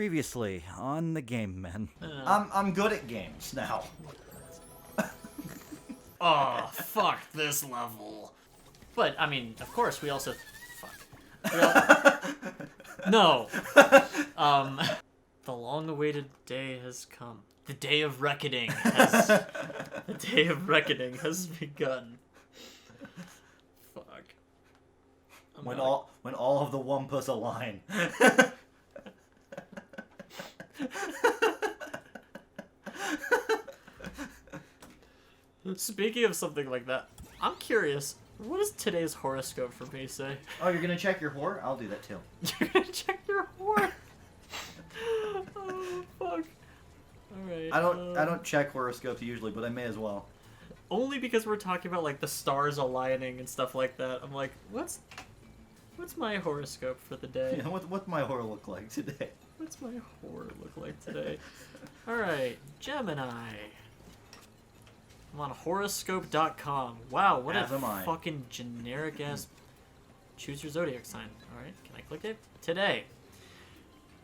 Previously on the Game Men. I'm good at games now. Oh, fuck this level. But, I mean, of course, we also... Fuck. No. The long-awaited day has come. The day of reckoning has... the day of reckoning has begun. Fuck. When all of the Wumpus align. Speaking of something like that, I'm curious, what does today's horoscope for me say? Oh, you're gonna check your whore? I'll do that too. You're gonna check your whore? Oh, fuck. Alright. I don't check horoscopes usually, but I may as well. Only because we're talking about, like, the stars aligning and stuff like that. I'm like, what's my horoscope for the day? Yeah, what's my whore look like today? What's my whore look like today? Alright, Gemini. I'm on horoscope.com. Wow, what As a am I. fucking generic ass. Choose your zodiac sign. Alright, can I click it? Today.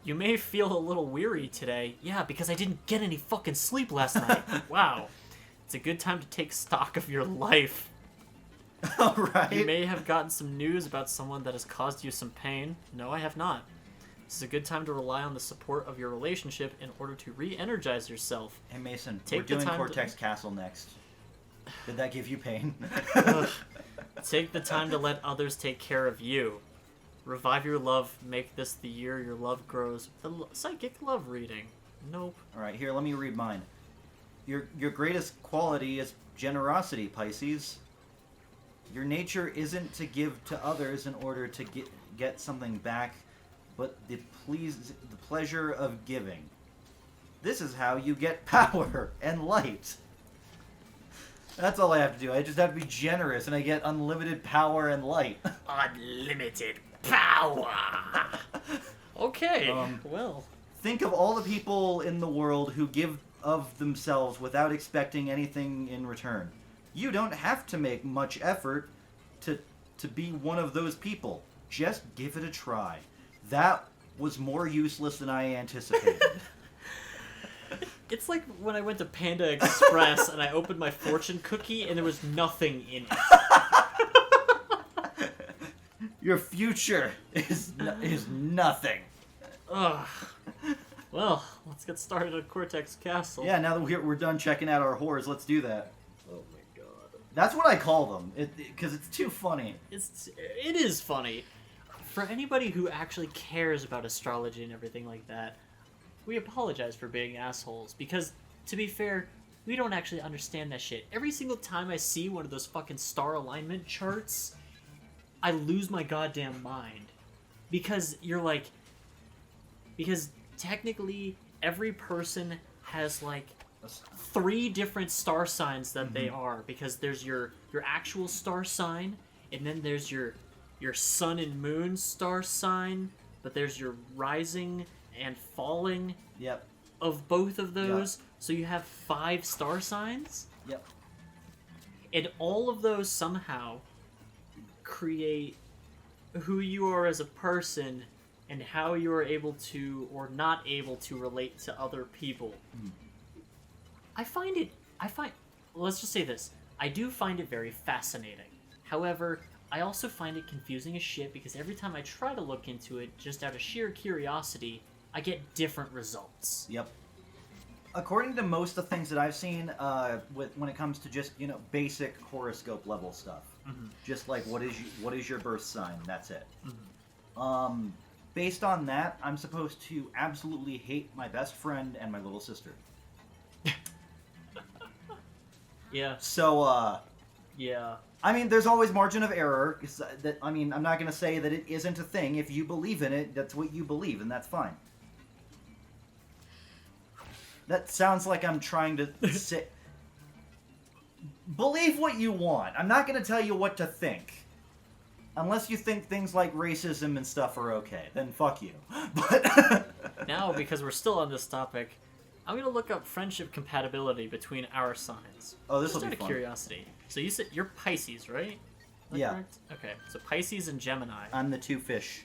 You may feel a little weary today. Yeah, because I didn't get any fucking sleep last night. Wow. It's a good time to take stock of your life. Alright. You may have gotten some news about someone that has caused you some pain. No, I have not. This is a good time to rely on the support of your relationship in order to re-energize yourself. Hey Mason, Take we're the doing time Cortex Castle next. Did that give you pain? Take the time to let others take care of you. Revive your love. Make this the year your love grows. Psychic love reading. Nope. Alright, here, let me read mine. Your greatest quality is generosity, Pisces. Your nature isn't to give to others in order to get something back, but the pleasure of giving. This is how you get power and light. That's all I have to do. I just have to be generous, and I get unlimited power and light. Unlimited power! Okay, well. Think of all the people in the world who give of themselves without expecting anything in return. You don't have to make much effort to be one of those people. Just give it a try. That was more useless than I anticipated. It's like when I went to Panda Express and I opened my fortune cookie and there was nothing in it. Your future is nothing. Ugh. Well, let's get started on Cortex Castle. Yeah, now that we're done checking out our whores, let's do that. Oh my god. That's what I call them, because it's too funny. It is funny. For anybody who actually cares about astrology and everything like that, we apologize for being assholes, because, to be fair, we don't actually understand that shit. Every single time I see one of those fucking star alignment charts, I lose my goddamn mind. Because because technically, every person has, like, 3 different star signs that they are, because there's your actual star sign, and then there's your sun and moon star sign, but there's your rising and falling of both of those. Yep. So you have 5 star signs. Yep. And all of those somehow create who you are as a person and how you are able to or not able to relate to other people. Let's just say this. I do find it very fascinating. However, I also find it confusing as shit because every time I try to look into it, just out of sheer curiosity, I get different results. Yep. According to most of the things that I've seen, when it comes to just basic horoscope level stuff, just like what is your birth sign? That's it. Based on that, I'm supposed to absolutely hate my best friend and my little sister. Yeah. So, yeah. I mean, there's always margin of error. I'm not going to say that it isn't a thing. If you believe in it, that's what you believe, and that's fine. That sounds like I'm trying to say... Believe what you want. I'm not going to tell you what to think. Unless you think things like racism and stuff are okay, then fuck you. But now, because we're still on this topic, I'm going to look up friendship compatibility between our signs. Oh, this will be fun. Just out of curiosity. So you said you're Pisces, right? Yeah. Correct? Okay, so Pisces and Gemini. I'm the 2 fish.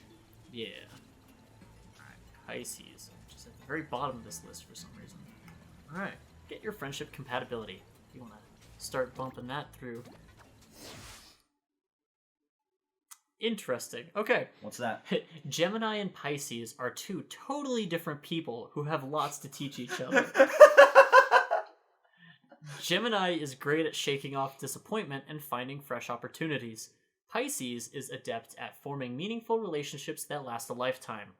Yeah. Alright, Pisces. which is at the very bottom of this list for some reason. Alright, get your friendship compatibility. If you want to start bumping that through. Interesting. Okay. What's that? Gemini and Pisces are two totally different people who have lots to teach each other. Gemini is great at shaking off disappointment and finding fresh opportunities. Pisces is adept at forming meaningful relationships that last a lifetime.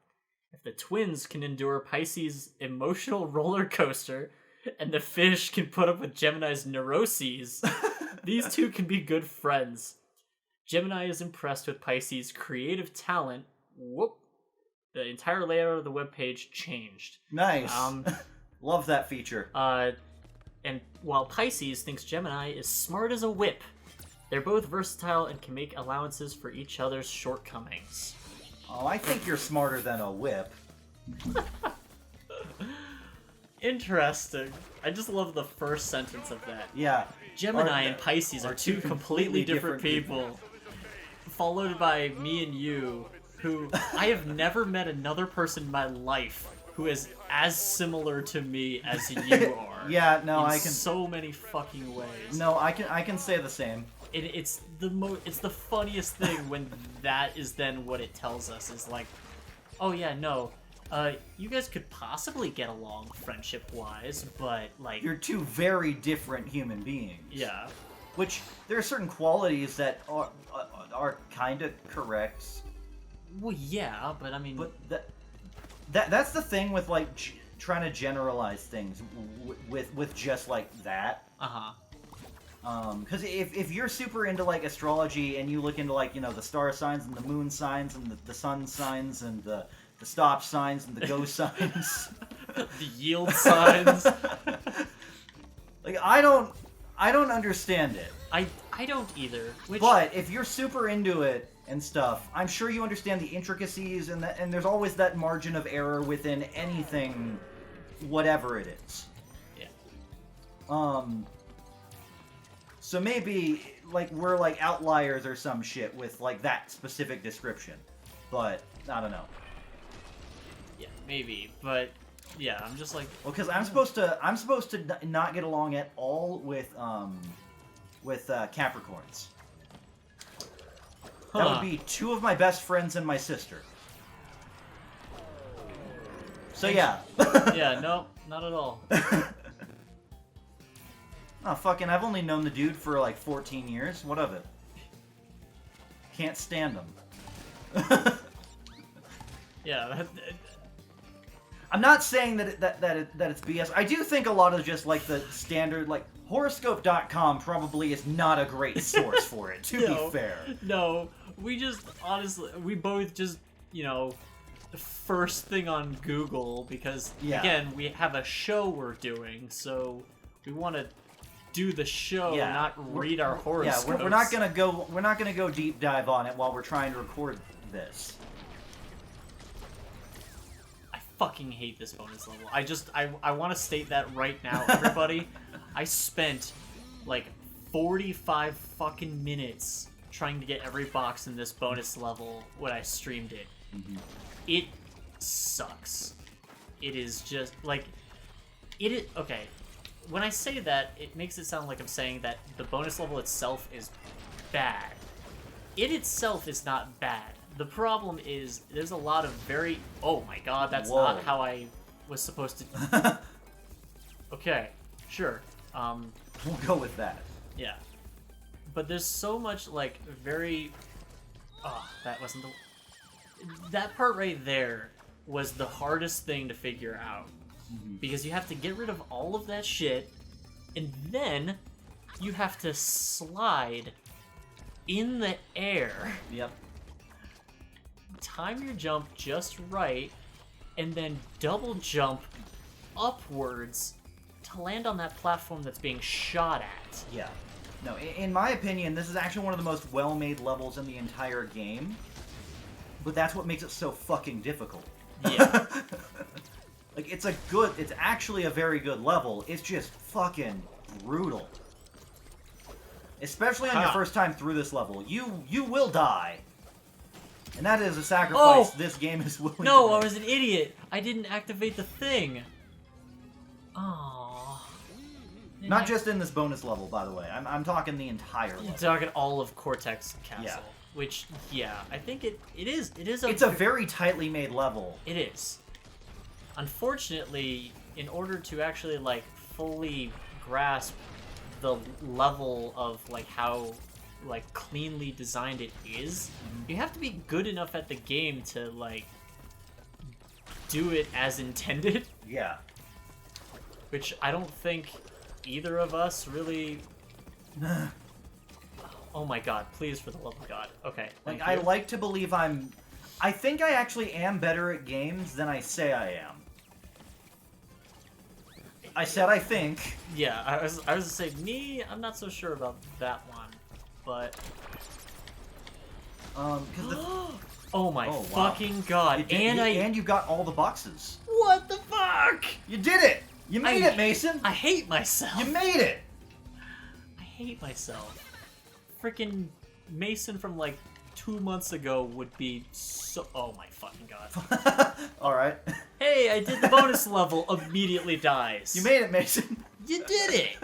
If the twins can endure Pisces' emotional roller coaster, and the fish can put up with Gemini's neuroses, these two can be good friends. Gemini is impressed with Pisces' creative talent. Whoop. The entire layout of the webpage changed. Nice. Love that feature. And while Pisces thinks Gemini is smart as a whip, they're both versatile and can make allowances for each other's shortcomings. Oh, I think you're smarter than a whip. Interesting. I just love the first sentence of that. Yeah. Gemini and Pisces are two completely different people. Followed by me and you, who I have never met another person in my life who is as similar to me as you are. Yeah, no, in I can. so many fucking ways. No, I can say the same. It's the funniest thing when that is then what it tells us is like, oh yeah, no, you guys could possibly get along friendship-wise, but like You're two very different human beings. yeah. Which there are certain qualities that are kind of correct. Well, yeah, but I mean, But that's the thing with like trying to generalize things with just like that. Because if you're super into like astrology and you look into like the star signs and the moon signs and the sun signs and the stop signs and the go signs, the yield signs. like I don't understand it. I don't either. Which, But if you're super into it and stuff, I'm sure you understand the intricacies and there's always that margin of error within anything, whatever it is. yeah. So maybe like we're like outliers or some shit with like that specific description, but I don't know. Yeah, maybe, but yeah, I'm just like, Well, because I'm supposed to not get along at all with Capricorns. That would be two of my best friends and my sister. So yeah. yeah, no, not at all. Oh, fucking, I've only known the dude for like 14 years. What of it? Can't stand him. Yeah, I'm not saying that it's BS. I do think a lot of just like the standard, like horoscope.com probably is not a great source for it, to be fair. No, we just, honestly, we both just, first thing on Google because, again, we have a show we're doing, so we want to do the show, not read our horoscopes. Yeah, we're not gonna go deep dive on it while we're trying to record this. I fucking hate this bonus level. I want to state that right now, everybody. I spent like 45 fucking minutes trying to get every box in this bonus level when I streamed it. Mm-hmm. It sucks. It is just like okay. When I say that, it makes it sound like I'm saying that the bonus level itself is bad. It itself is not bad. The problem is there's a lot of very... Oh my god, that's not how I was supposed to... Okay, sure. We'll go with that. Yeah. But there's so much, like, very... Oh, that wasn't the... That part right there was the hardest thing to figure out. Because you have to get rid of all of that shit, and then you have to slide in the air. Yep. Time your jump just right, and then double jump upwards to land on that platform that's being shot at. Yeah. No, in my opinion, this is actually one of the most well-made levels in the entire game. But that's what makes it so fucking difficult. Yeah. Like, it's actually a very good level. It's just fucking brutal. Especially on your first time through this level. You will die. And that is a sacrifice Oh! this game is willing to No, I make. was an idiot. I didn't activate the thing. Aww. Not just in this bonus level, by the way. I'm talking the entire You're level. talking all of Cortex Castle. Yeah. Which, yeah, I think it is It's a very tightly made level. It is. Unfortunately, in order to actually, like, fully grasp the level of, like, how, like, cleanly designed it is, you have to be good enough at the game to, like, do it as intended, Yeah. which I don't think either of us really... Oh my god, please, for the love of God. Okay, Like, thank I you. like to believe I think I actually am better at games than I say I am. I said I think. Yeah, I was gonna say, me, I'm not so sure about that one, but... 'Cause the... Oh my Oh, wow. fucking god, You did- and you got all the boxes. What the fuck? You did it! You made it, Mason! I hate myself. You made it! I hate myself. Freaking Mason from like 2 months ago would be so... Oh my fucking god. Alright. Hey, I did the bonus level, immediately dies. You made it, Mason! You did it!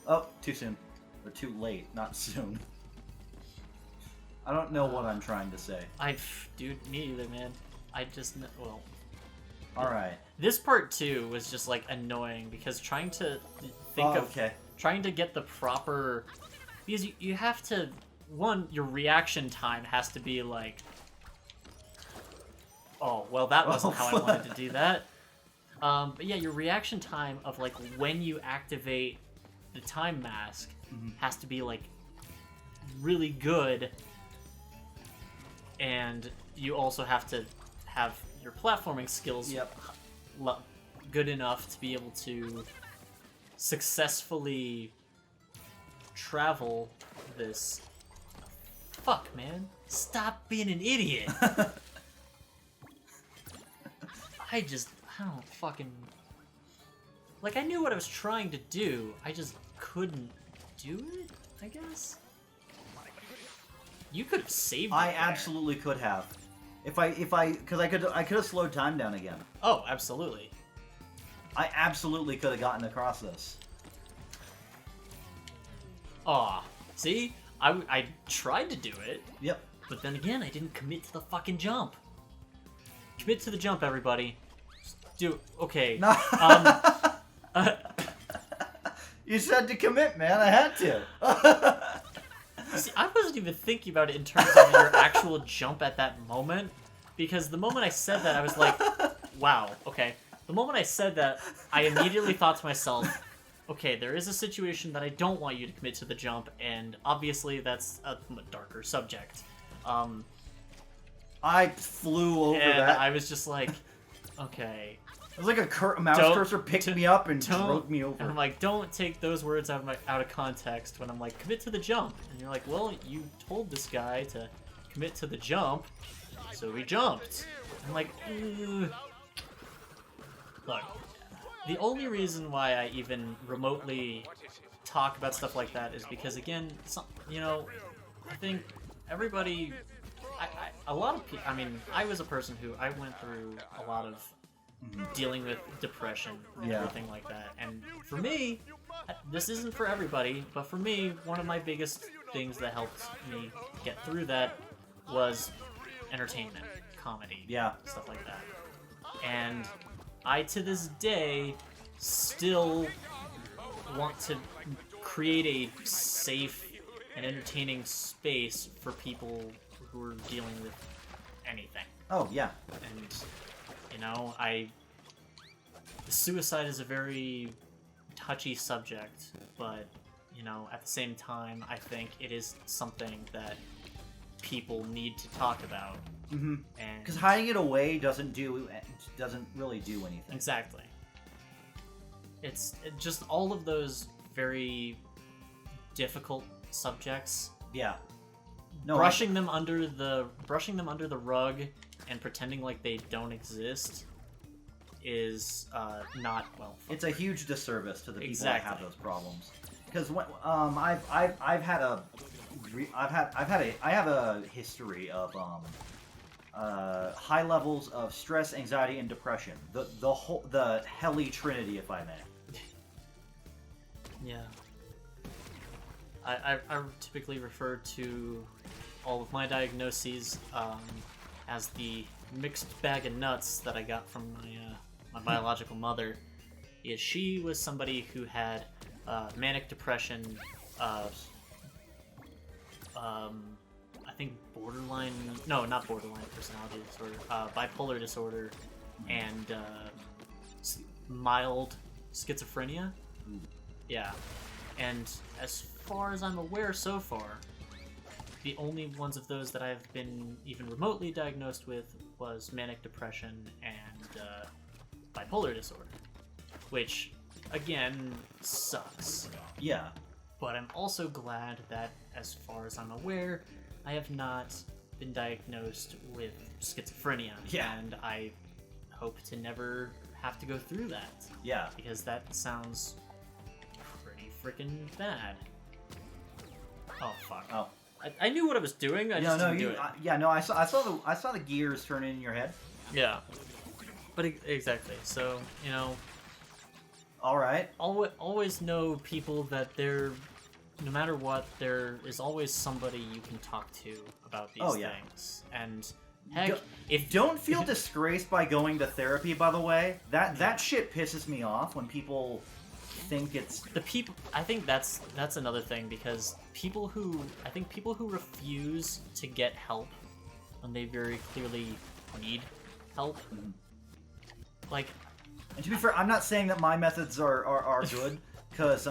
Oh, too soon. Or too late, not soon. I don't know what I'm trying to say. Dude, me either, man. I just... Well... Alright. This part, too, was just, like, annoying, because trying to think of... Okay. Trying to get the proper... Because you have to... One, your reaction time has to be, like... Oh, well, that wasn't how I wanted to do that. But yeah, your reaction time of, like, when you activate the time mask has to be, like, really good. And you also have to have your platforming skills Yep. good enough to be able to successfully travel this. Fuck, man. Stop being an idiot. I don't fucking... Like, I knew what I was trying to do. I just couldn't do it, I guess? You could have saved it I there. absolutely could have. Because I could have slowed time down again. Oh, absolutely. I absolutely could have gotten across this. Aw, see? I tried to do it, Yep. but then again, I didn't commit to the fucking jump. Commit to the jump, everybody. Just okay. No. You said to commit, man. I had to. See, I wasn't even thinking about it in terms of your actual jump at that moment, because the moment I said that, I was like, wow, okay. The moment I said that, I immediately thought to myself, okay, there is a situation that I don't want you to commit to the jump, and obviously that's a darker subject. I flew over And that. I was just like, okay. It was like a mouse Don't- cursor picked me up and don't- drove me over. And I'm like, don't take those words out of context when I'm like, commit to the jump. And you're like, well, you told this guy to commit to the jump, so he jumped. I'm like, ugh. Look, the only reason why I even remotely talk about stuff like that is because, again, I think everybody, a lot of people, I mean, I was a person who, I went through a lot of dealing with depression and Yeah. everything like that. And for me, this isn't for everybody, but for me, one of my biggest things that helped me get through that was entertainment, comedy, Yeah. stuff like that. And I, to this day, still want to create a safe and entertaining space for people who are dealing with anything. Oh, yeah. And, suicide is a very touchy subject, but, at the same time, I think it is something that people need to talk about. Mm-hmm. And Because hiding it away doesn't really do anything. exactly. It's just all of those very difficult subjects. Yeah. No, brushing them under the rug and pretending like they don't exist is not well. It's a huge disservice to the people Exactly. that have those problems. Because I've had a I have a history of high levels of stress, anxiety, and depression. The Helly Trinity, if I may. Yeah. I typically refer to all of my diagnoses as the mixed bag of nuts that I got from my biological mother. Is she was somebody who had manic depression, I think borderline, no, not borderline personality disorder, bipolar disorder, and mild schizophrenia. Yeah. And as far as I'm aware so far, the only ones of those that I've been even remotely diagnosed with was manic depression and bipolar disorder, which, again, sucks. Yeah. But I'm also glad that, as far as I'm aware, I have not been diagnosed with schizophrenia. Yeah. And I hope to never have to go through that. Yeah. Because that sounds pretty freaking bad. Oh, fuck. Oh. I knew what I was doing, I just didn't do it. I saw the gears turn in your head. Yeah. But exactly. So, you know, All right. always know people that no matter what, there is always somebody you can talk to about these things. And heck, Don't feel disgraced by going to therapy, by the way. That shit pisses me off when people think it's the people. I think that's another thing, because people who refuse to get help when they very clearly need help, like. And to be fair, I'm not saying that my methods are good, because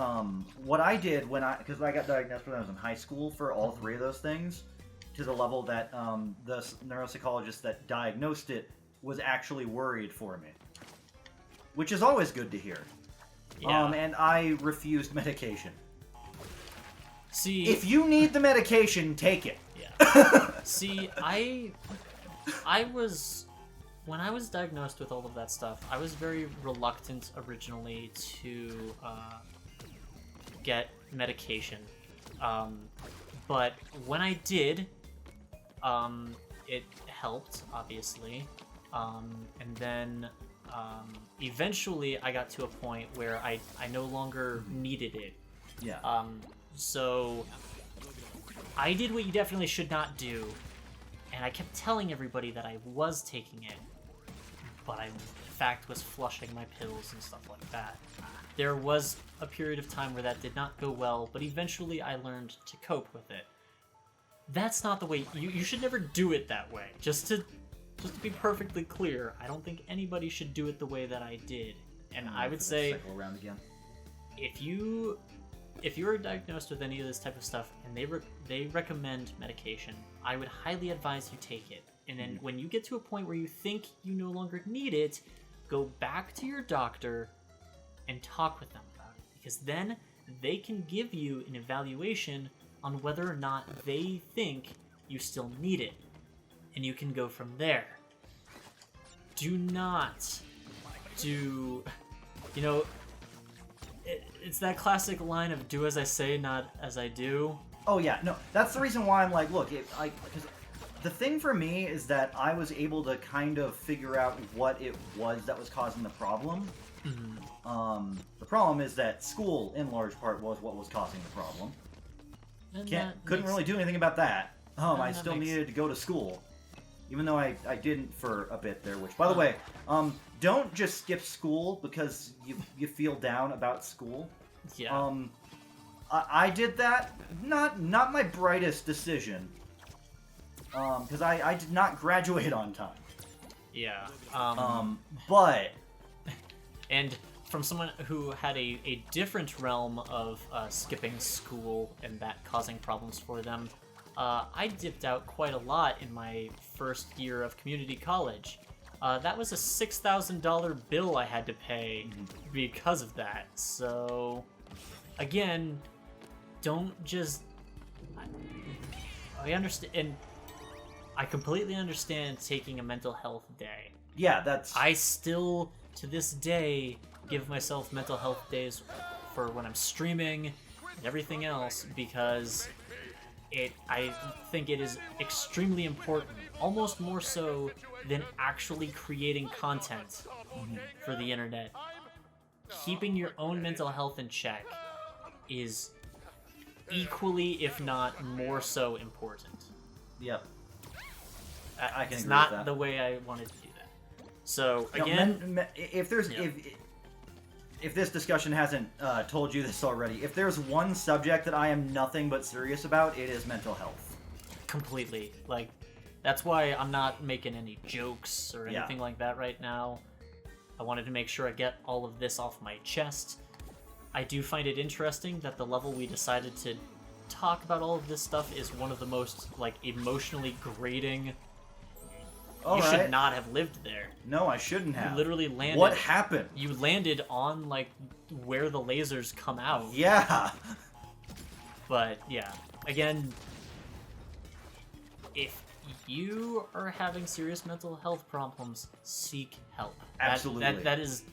what I did because I got diagnosed when I was in high school for all three of those things, to the level that the neuropsychologist that diagnosed it was actually worried for me, which is always good to hear. Yeah. And I refused medication. See, if you need the medication, take it. Yeah. See, when I was diagnosed with all of that stuff, I was very reluctant originally to get medication. But when I did, it helped, obviously. And then eventually I got to a point where I no longer needed it. Yeah. So I did what you definitely should not do, and I kept telling everybody that I was taking it, but I in fact was flushing my pills and stuff like that. There was a period of time where that did not go well, but eventually I learned to cope with it. That's not the way you should never do it that way. Just to be perfectly clear, I don't think anybody should do it the way that I did. And I would say, cycle around again. if you are diagnosed with any of this type of stuff and they recommend medication, I would highly advise you take it. And then when you get to a point where you think you no longer need it, go back to your doctor and talk with them about it, because then they can give you an evaluation on whether or not they think you still need it, and you can go from there. Do not do, it's that classic line of "do as I say, not as I do." Oh yeah, no, that's the reason why I'm like, look, because the thing for me is that I was able to kind of figure out what it was that was causing the problem. Mm-hmm. The problem is that school, in large part, was what was causing the problem. Couldn't really do anything about that. I still needed to go to school, even though I didn't for a bit there. Which, by the way, don't just skip school because you feel down about school. Yeah. I did that. Not my brightest decision. Because I did not graduate on time. Yeah. But. And from someone who had a different realm of skipping school and that causing problems for them, I dipped out quite a lot in my first year of community college. That was a $6,000 bill I had to pay because of that. So, again, don't just... I understand, and I completely understand taking a mental health day. Yeah, that's... I still, to this day, give myself mental health days for when I'm streaming and everything else, because I think it is extremely important, almost more so than actually creating content for the internet. Keeping your own mental health in check is equally, if not more so, important. Yep. I can It's agree not with that. the way I wanted to do that. So No, again, if there's if this discussion hasn't told you this already, if there's one subject that I am nothing but serious about, it is mental health. completely. Like, that's why I'm not making any jokes or Yeah. anything like that right now. I wanted to make sure I get all of this off my chest. I do find it interesting that the level we decided to talk about all of this stuff is one of the most, like, emotionally grating. All You right. should not have lived there. No, I shouldn't have. You literally landed. What happened? You landed on, like, where the lasers come out. Yeah. But yeah, again, if you are having serious mental health problems, seek help. Absolutely. That is.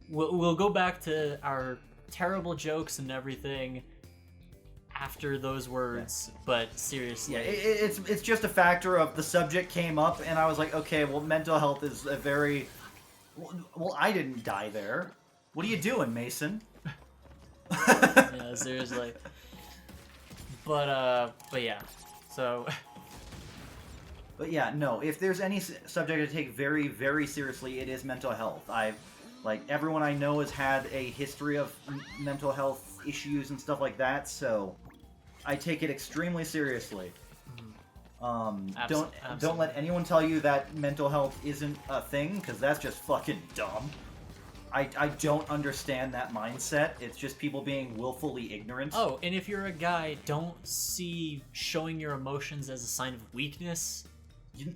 We'll go back to our terrible jokes and everything after those words, but seriously, Yeah, it's just a factor of the subject came up, and I was like, okay, well, mental health is a very... Well, I didn't die there. What are you doing, Mason? yeah, seriously. But yeah, so. But yeah, no, if there's any subject to take very, very seriously, it is mental health. Like, everyone I know has had a history of mental health issues and stuff like that, so I take it extremely seriously. Don't let anyone tell you that mental health isn't a thing, because that's just fucking dumb. I don't understand that mindset. It's just people being willfully ignorant. Oh, and if you're a guy, don't see showing your emotions as a sign of weakness,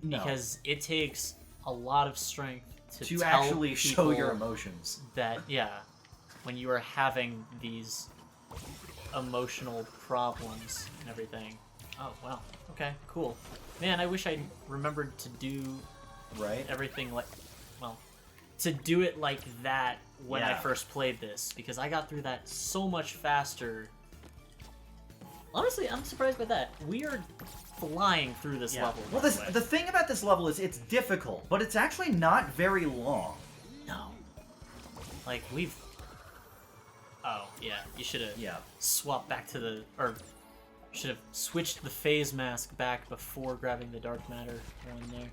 No. because it takes a lot of strength to tell actually show your people emotions. that, yeah, when you are having these emotional problems and everything. Oh, wow. Okay, cool. Man, I wish I remembered to do Right? everything like, well, to do it like that when I Yeah. first played this, because I got through that so much faster. Honestly, I'm surprised by that. We are flying through this level. Well, by the way. the thing about this level is it's difficult, but it's actually not very long. No. Like, we've... Oh, yeah, you should have Yeah. swapped back to the... Or, should have switched the phase mask back before grabbing the dark matter one there.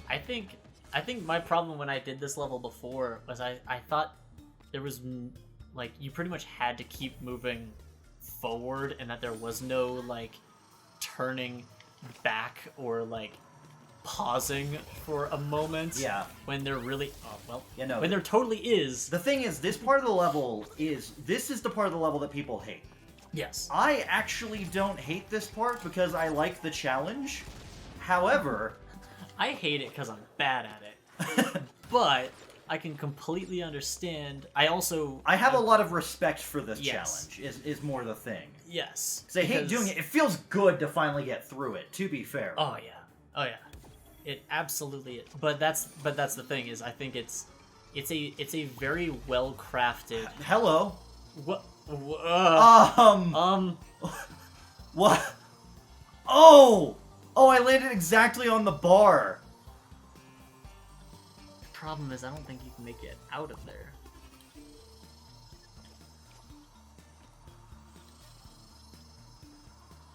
I think my problem when I did this level before was I thought there was, like, you pretty much had to keep moving forward and that there was no, like, turning back or, like, pausing for a moment. Yeah. When there really... Oh, well, Yeah, no, when there totally is. The thing is, this part of the level this is the part of the level that people hate. Yes. I actually don't hate this part because I like the challenge. However... I hate it because I'm bad at it. But I can completely understand. I have a lot of respect for this Yes. challenge, is more the thing. Yes. Because I hate doing it. It feels good to finally get through it, to be fair. Oh yeah. Oh yeah. It absolutely is. But that's the thing is I think it's a very well crafted. Hello? What? What? Oh! Oh, I landed exactly on the bar. The problem is I don't think you can make it out of there.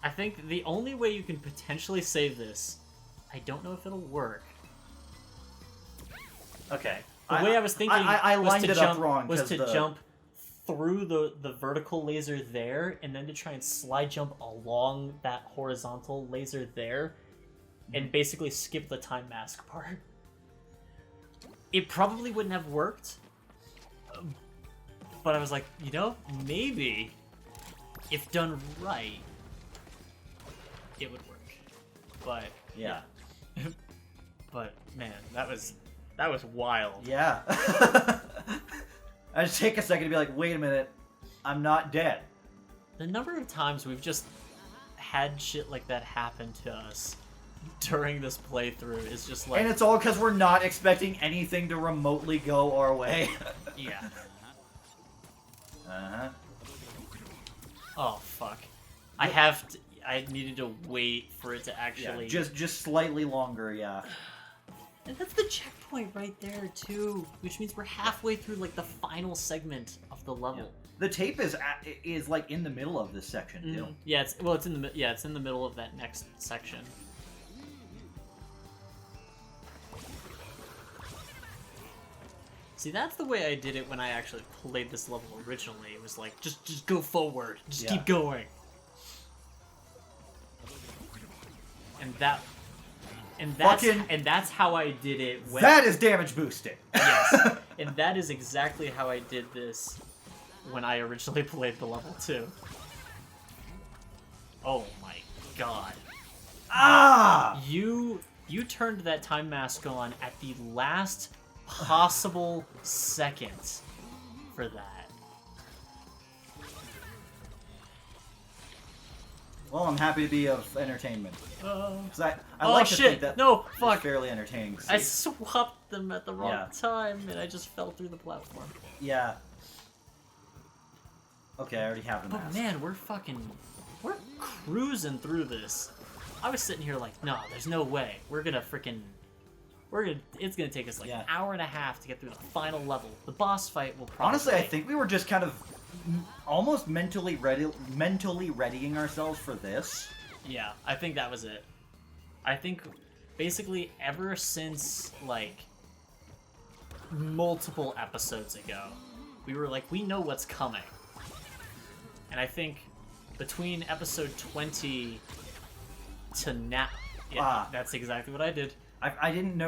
I think the only way you can potentially save this, I don't know if it'll work. Okay. The way I was thinking I was lined to it jump up wrong. was to 'cause the- jump through the vertical laser there, and then to try and slide jump along that horizontal laser there, and basically skip the time mask part. It probably wouldn't have worked, but I was like, you know, maybe if done right, it would work. But Yeah. but man, that was wild. Yeah. I just take a second to be like, wait a minute, I'm not dead. The number of times we've just had shit like that happen to us during this playthrough is just like... And it's all because we're not expecting anything to remotely go our way. Yeah. Uh-huh. Oh, fuck. I needed to wait for it to actually... Yeah, just slightly longer, yeah. And that's the checkpoint right there, too. Which means we're halfway through, like, the final segment of the level. Yeah. The tape is like in the middle of this section too. Yeah, it's in the middle of that next section. See, that's the way I did it when I actually played this level originally. It was like, just go forward, just keep going. And that's how I did it. That is damage boosting. Yes, and that is exactly how I did this when I originally played the level too. Oh my god! Ah! You turned that time mask on at the last possible second for that. Well, I'm happy to be of entertainment. Because I oh like shit! to think that No, it's fuck! fairly entertaining. I swapped them at the wrong time, and I just fell through the platform. Yeah. Okay, I already have the mask. But man, we're cruising through this. I was sitting here like, no, there's no way. It's gonna take us like an hour and a half to get through the final level. The boss fight will probably... Honestly, I think we were just kind of almost mentally readying ourselves for this. Yeah, I think that was it. I think basically ever since like multiple episodes ago, we were like, we know what's coming. And I think between episode 20 to now, that's exactly what I did. I didn't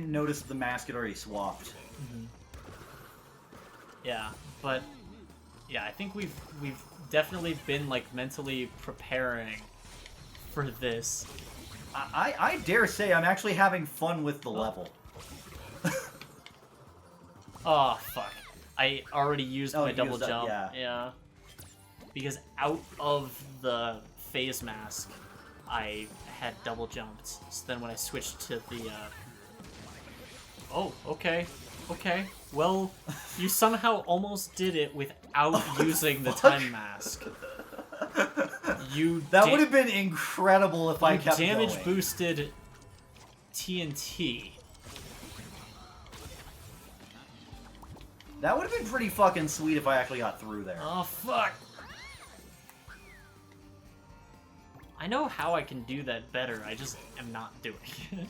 notice the mask had already swapped. Mm-hmm. Yeah, but yeah, I think we've definitely been like mentally preparing for this. I dare say I'm actually having fun with the level. Oh fuck! I already used my double jump. Yeah. Because out of the phase mask, I had double jumped. So then when I switched to the... Oh, okay. Okay. Well, you somehow almost did it without using the time mask. That would have been incredible if I kept going. Damage boosted TNT. That would have been pretty fucking sweet if I actually got through there. Oh, fuck. I know how I can do that better, I just am not doing it.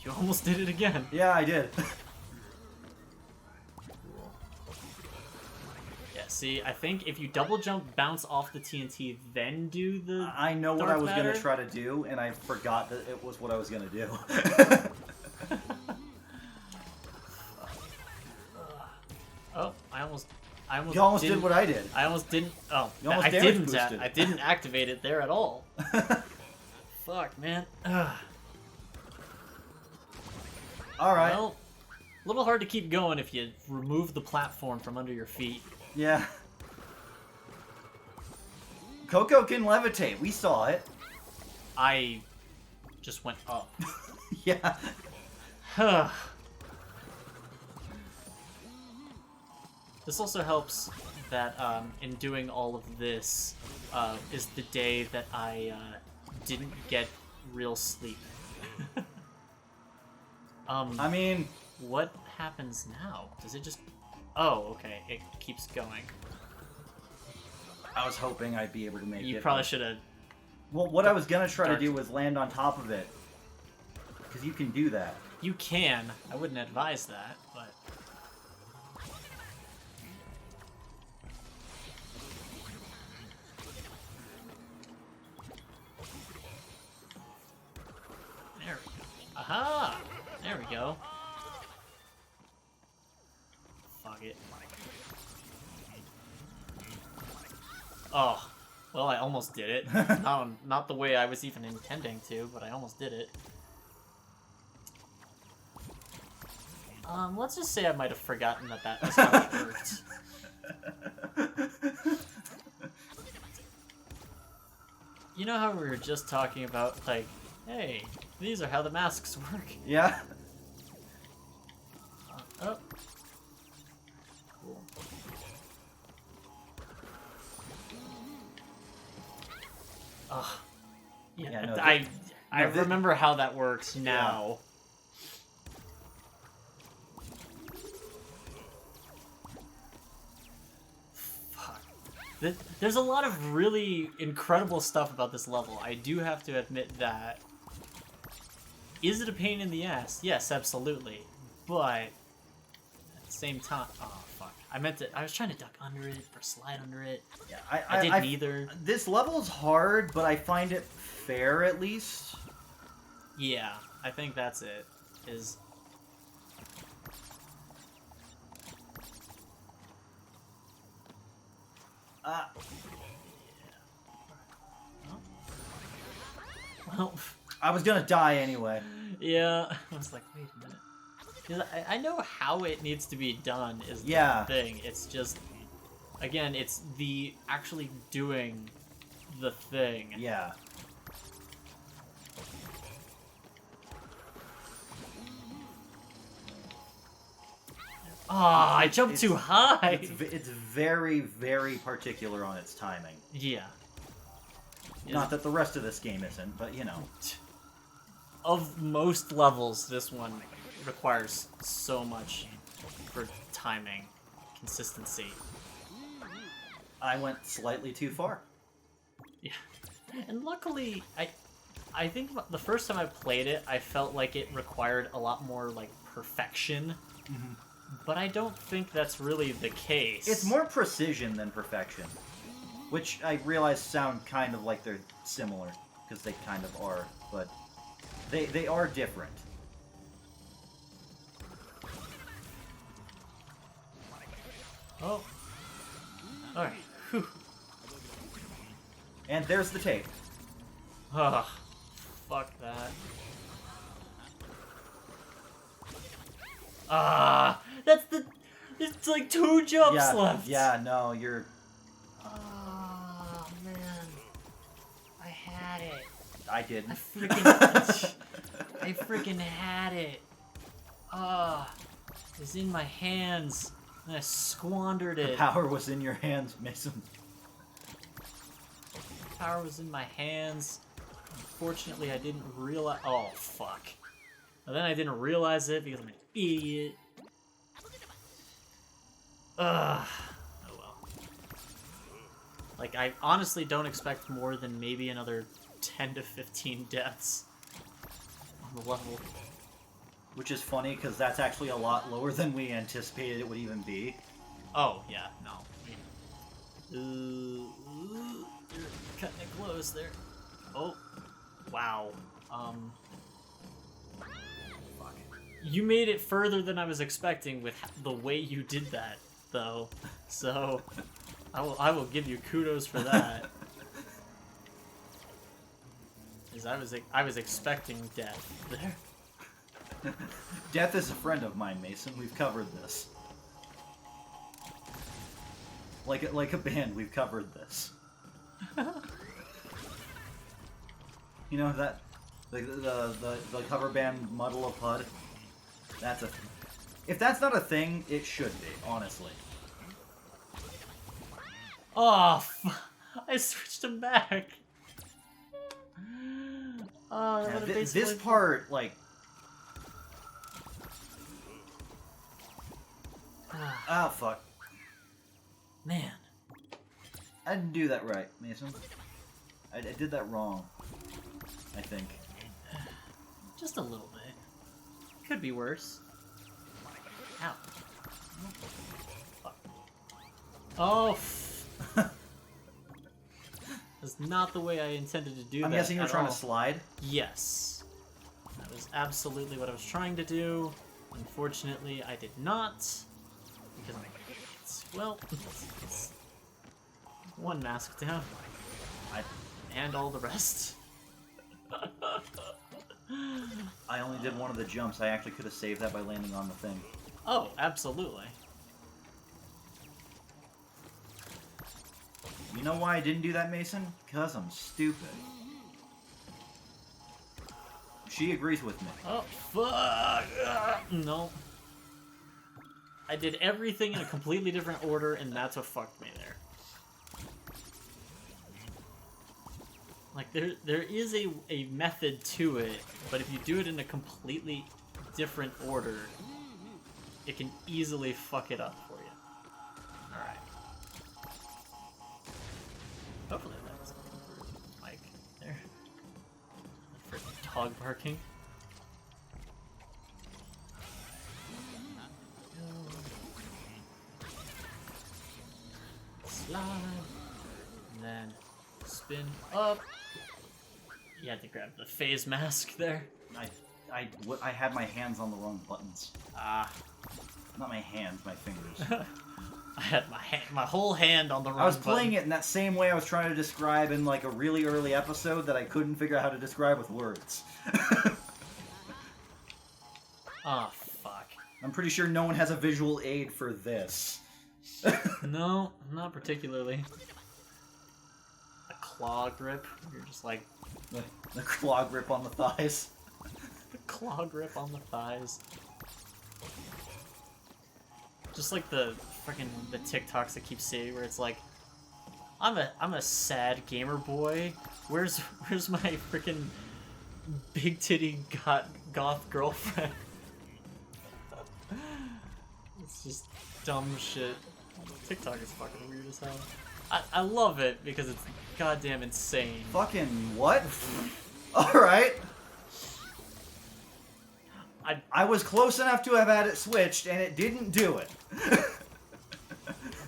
You almost did it again. Yeah, I did. Yeah, see, I think if you double jump, bounce off the TNT, then do the I know what dark I was matter. going to try to do, and I forgot that it was what I was going to do. Oh, I almost You almost did what I did. I almost didn't. Oh, You almost I damage didn't. boosted. I didn't activate it there at all. Fuck, man. All right. Well, a little hard to keep going if you remove the platform from under your feet. Yeah. Coco can levitate. We saw it. I just went up. Yeah. This also helps that in doing all of this is the day that I didn't get real sleep. I mean, what happens now? Does it just... Oh, okay. It keeps going. I was hoping I'd be able to make it. You probably should have... Well, what I was going to try to do was land on top of it. Because you can do that. You can. I wouldn't advise that, but... There we go. Aha! There we go. Fuck it. Oh. Well, I almost did it. Not the way I was even intending to, but I almost did it. Let's just say I might have forgotten that was how it worked. You know how we were just talking about, like, hey, these are how the masks work. Yeah. Oh, Ugh. Yeah, Yeah, no, I remember how that works now. Fuck. There's a lot of really incredible stuff about this level. I do have to admit that. Is it a pain in the ass? Yes, absolutely. But at the same time, oh fuck! I was trying to duck under it or slide under it. Yeah, I did neither. This level's hard, but I find it fair at least. Yeah, I think that's it. Is well, I was gonna die anyway. yeah. I was like, wait a minute. 'Cause I know how it needs to be done is the Yeah. thing. It's just, again, it's the actually doing the thing. Yeah. Ah, I jumped too high. It's very, very particular on its timing. Yeah. Not that the rest of this game isn't, but you know. Of most levels, this one requires so much for timing, consistency. I went slightly too far. Yeah. And luckily, I think the first time I played it, I felt like it required a lot more, like, perfection. Mm-hmm. But I don't think that's really the case. It's more precision than perfection. Which I realize sound kind of like they're similar, because they kind of are, but they are different. Oh. Alright. Whew. And there's the tape. Ugh. Fuck that. Ah! That's the... It's like 2 jumps Yeah, left! yeah, no, you're... Oh, man. I had it. I did. I freaking... I freaking had it. Ah. It was in my hands. And I squandered The it. power was in your hands, Mason. Power was in my hands. Unfortunately, I didn't realize... Oh, fuck. And then I didn't realize it because I'm an idiot. Ugh. Oh well. Like, I honestly don't expect more than maybe another 10 to 15 deaths on the level. Which is funny, because that's actually a lot lower than we anticipated it would even be. Oh, yeah, no. You're cutting it close there. Oh, wow. Fuck. You made it further than I was expecting with the way you did that, though. So, I will give you kudos for that. Because I was expecting death there. Death is a friend of mine, Mason. We've covered this. Like a band, we've covered this. You know that the cover band Muddle of Pud? That's a thing. If that's not a thing, it should be, honestly. Oh, I switched him back. Oh, Yeah, that this part, like... Ah, fuck. Man. I didn't do that right, Mason. I did that wrong. I think. Just a little bit. Could be worse. Ow. Fuck. Oh. That's not the way I intended to do that. I'm guessing you're at trying all. to slide? Yes. That was absolutely what I was trying to do. Unfortunately, I did not. Because, well, it's one mask down. And all the rest. I only did one of the jumps. I actually could have saved that by landing on the thing. Oh, absolutely. You know why I didn't do that, Mason? Because I'm stupid. She agrees with me. Oh, fuck! No. I did everything in a completely different order, and that's what fucked me there. Like there is a method to it, but if you do it in a completely different order, it can easily fuck it up for you. Alright. Hopefully that doesn't come through the mic there. Freaking dog barking. Slide. And then spin up. You had to grab the phase mask there. I had my hands on the wrong buttons. Ah. Not my hands, my fingers. I had my whole hand on the wrong I was button. playing it in that same way I was trying to describe in like a really early episode that I couldn't figure out how to describe with words. Oh, fuck. I'm pretty sure no one has a visual aid for this. No, not particularly. A claw grip. You're just like... The claw grip on the thighs. The claw grip on the thighs. Just like the TikToks that keep saying where it's like, I'm a sad gamer boy. Where's my freaking big titty goth girlfriend? It's just dumb shit. TikTok is fucking weird as hell. I love it because it's goddamn insane. Fucking what? Alright. I was close enough to have had it switched, and it didn't do it.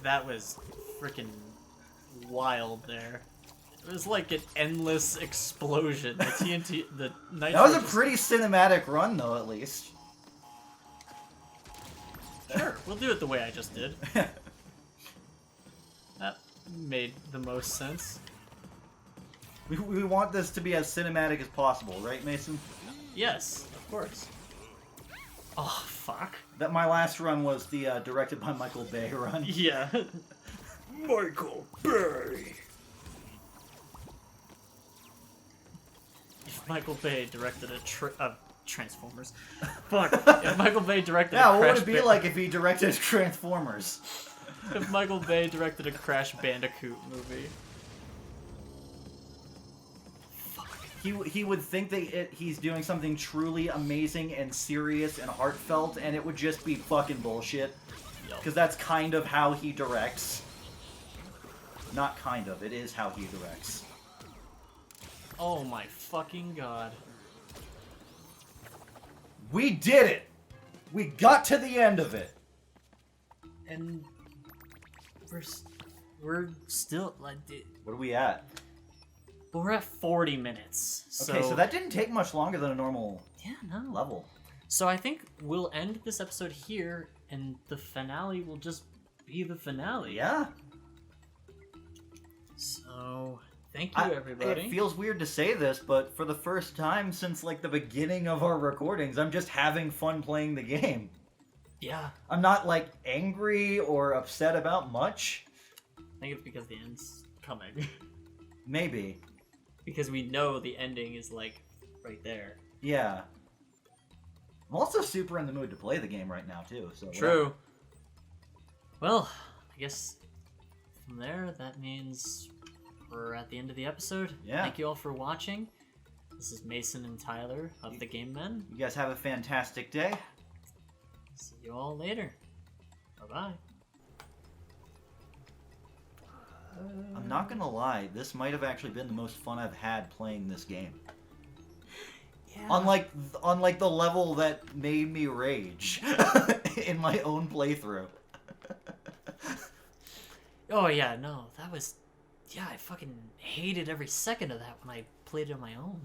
That was freaking wild there. It was like an endless explosion. The TNT, the nitro. That was a pretty cinematic run, though, at least. Sure, we'll do it the way I just did. That made the most sense. We want this to be as cinematic as possible, right, Mason? Yes, of course. Oh, fuck. That my last run was the directed by Michael Bay run. Yeah. Michael Bay! If Michael Bay directed a Transformers. Fuck. If Michael Bay directed Yeah, a what Crash would it be like if he directed Transformers? If Michael Bay directed a Crash Bandicoot movie. He would think that he's doing something truly amazing and serious and heartfelt, and it would just be fucking bullshit. Because that's kind of how he directs. Not kind of, it is how he directs. Oh my fucking god. We did it! We got to the end of it! And we're still like... What are we at? We're at 40 minutes. Okay, so that didn't take much longer than a normal no. level. So I think we'll end this episode here, and the finale will just be the finale. Yeah. So, thank you, everybody. It feels weird to say this, but for the first time since, like, the beginning of our recordings, I'm just having fun playing the game. Yeah. I'm not, like, angry or upset about much. I think it's because the end's coming. Maybe. Because we know the ending is, like, right there. Yeah. I'm also super in the mood to play the game right now, too. So True. whatever. Well, I guess from there, that means we're at the end of the episode. Yeah. Thank you all for watching. This is Mason and Tyler of the Game Men. You guys have a fantastic day. See you all later. Bye-bye. I'm not gonna lie, this might have actually been the most fun I've had playing this game. Yeah. Unlike the level that made me rage in my own playthrough. Oh yeah, no, that was... Yeah, I fucking hated every second of that when I played it on my own.